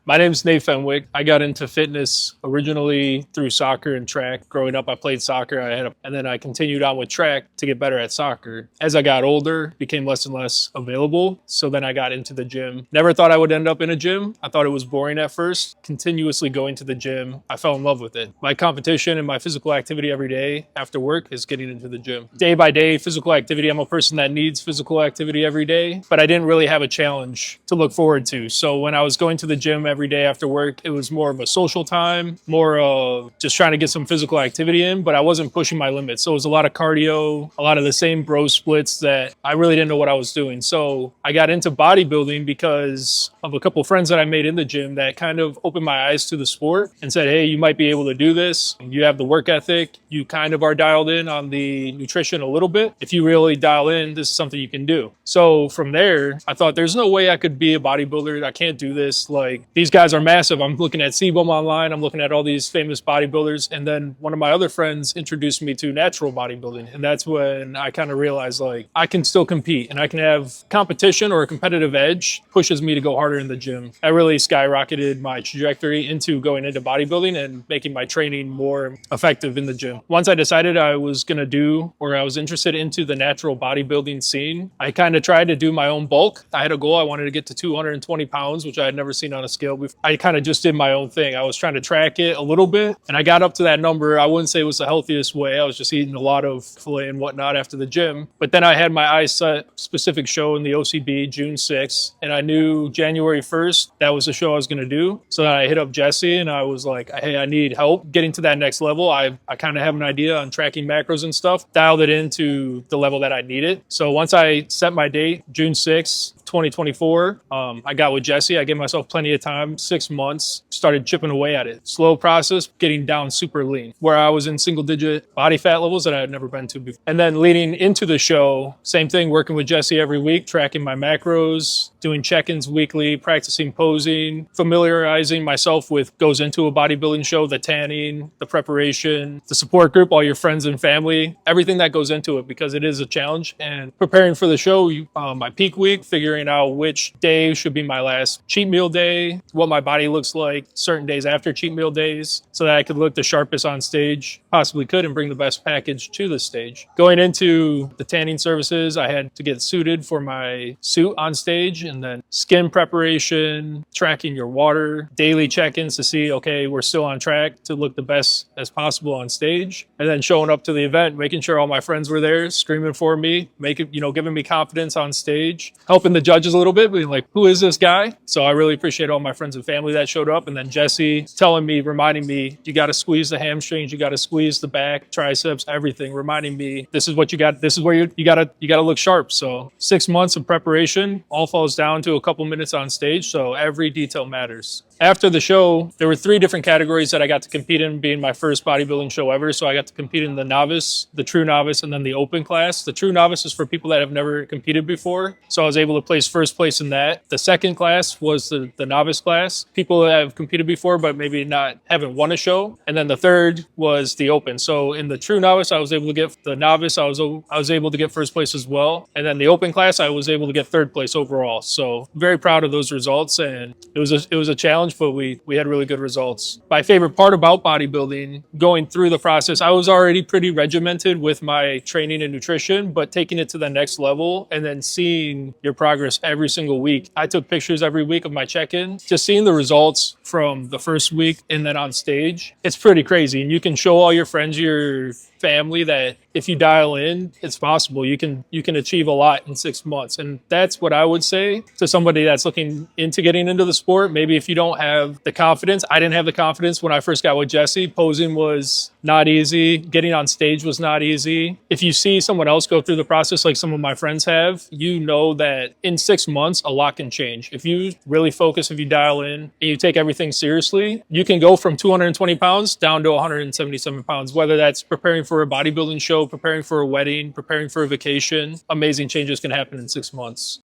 My name's Nate Fenwick. I got into fitness originally through soccer and track. Growing up, I played soccer. And then I continued on with track to get better at soccer. As I got older, it became less and less available. So then I got into the gym. Never thought I would end up in a gym. I thought it was boring at first. Continuously going to the gym, I fell in love with it. My competition and my physical activity every day after work is getting into the gym. Day by day, physical activity. I'm a person that needs physical activity every day, but I didn't really have a challenge to look forward to. So when I was going to the gym every day after work, it was more of a social time, more of just trying to get some physical activity in, but I wasn't pushing my limits. So it was a lot of cardio, a lot of the same bro splits that I really didn't know what I was doing. So I got into bodybuilding because of a couple of friends that I made in the gym that kind of opened my eyes to the sport and said, hey, you might be able to do this. You have the work ethic. You kind of are dialed in on the nutrition a little bit. If you really dial in, this is something you can do. So from there, I thought there's no way I could be a bodybuilder. I can't do this. Like, these guys are massive. I'm looking at Sebum online. I'm looking at all these famous bodybuilders. And then one of my other friends introduced me to natural bodybuilding. And that's when I kind of realized, like, I can still compete and I can have competition or a competitive edge pushes me to go harder in the gym. That really skyrocketed my trajectory into going into bodybuilding and making my training more effective in the gym. Once I decided I was going to do, or I was interested into the natural bodybuilding scene, I kind of tried to do my own bulk. I had a goal. I wanted to get to 220 pounds, which I had never seen on a scale before. I kind of just did my own thing. I was trying to track it a little bit and I got up to that number. I wouldn't say it was the healthiest way. I was just eating a lot of filet and whatnot after the gym. But then I had my eyes set specific show in the OCB June 6th. And I knew January 1st, that was the show I was going to do. So then I hit up Jesse and I was like, hey, I need help getting to that next level. I kind of have an idea on tracking macros and stuff, dialed it into the level that I needed. So once I set my date, June 6th, 2024, I got with Jesse. I gave myself plenty of time, 6 months, started chipping away at it. Slow process, getting down super lean, where I was in single digit body fat levels that I had never been to before. And then leading into the show, same thing, working with Jesse every week, tracking my macros, doing check-ins weekly, practicing posing, familiarizing myself with goes into a bodybuilding show, the tanning, the preparation, the support group, all your friends and family, everything that goes into it, because it is a challenge. And preparing for the show, my peak week, figuring out which day should be my last cheat meal day, what my body looks like certain days after cheat meal days, so that I could look the sharpest on stage, possibly could, and bring the best package to the stage. Going into the tanning services, I had to get suited for my suit on stage, and then skin preparation, tracking your water, daily check-ins to see, okay, we're still on track to look the best as possible on stage, and then showing up to the event, making sure all my friends were there, screaming for me, giving me confidence on stage, helping the judges a little bit, being like, who is this guy? So I really appreciate all my friends and family that showed up. And then Jesse telling me, reminding me, you got to squeeze the hamstrings, you got to squeeze the back, triceps, everything, reminding me, this is what you got, this is where you got to look sharp. So 6 months of preparation all falls down to a couple minutes on stage. So every detail matters. After the show, there were 3 different categories that I got to compete in, being my first bodybuilding show ever. So I got to compete in the novice, the true novice, and then the open class. The true novice is for people that have never competed before. So I was able to place first place in that. The second class was the novice class. People that have competed before, but maybe haven't won a show. And then the third was the open. So in the true novice, I was able to get the novice. I was able to get first place as well. And then the open class, I was able to get third place overall. So very proud of those results. And it was a challenge, but we had really good results. My favorite part about bodybuilding, going through the process, I was already pretty regimented with my training and nutrition, but taking it to the next level and then seeing your progress every single week. I took pictures every week of my check-in, just seeing the results from the first week and then on stage. It's pretty crazy. And you can show all your friends, your family, that if you dial in, it's possible. You can achieve a lot in 6 months. And that's what I would say to somebody that's looking into getting into the sport. Maybe if you don't have the confidence, I didn't have the confidence when I first got with Jesse. Posing was not easy. Getting on stage was not easy. If you see someone else go through the process like some of my friends have, you know that in 6 months, a lot can change. If you really focus, if you dial in and you take everything seriously, you can go from 220 pounds down to 177 pounds, whether that's preparing for a bodybuilding show, preparing for a wedding, preparing for a vacation. Amazing changes can happen in 6 months.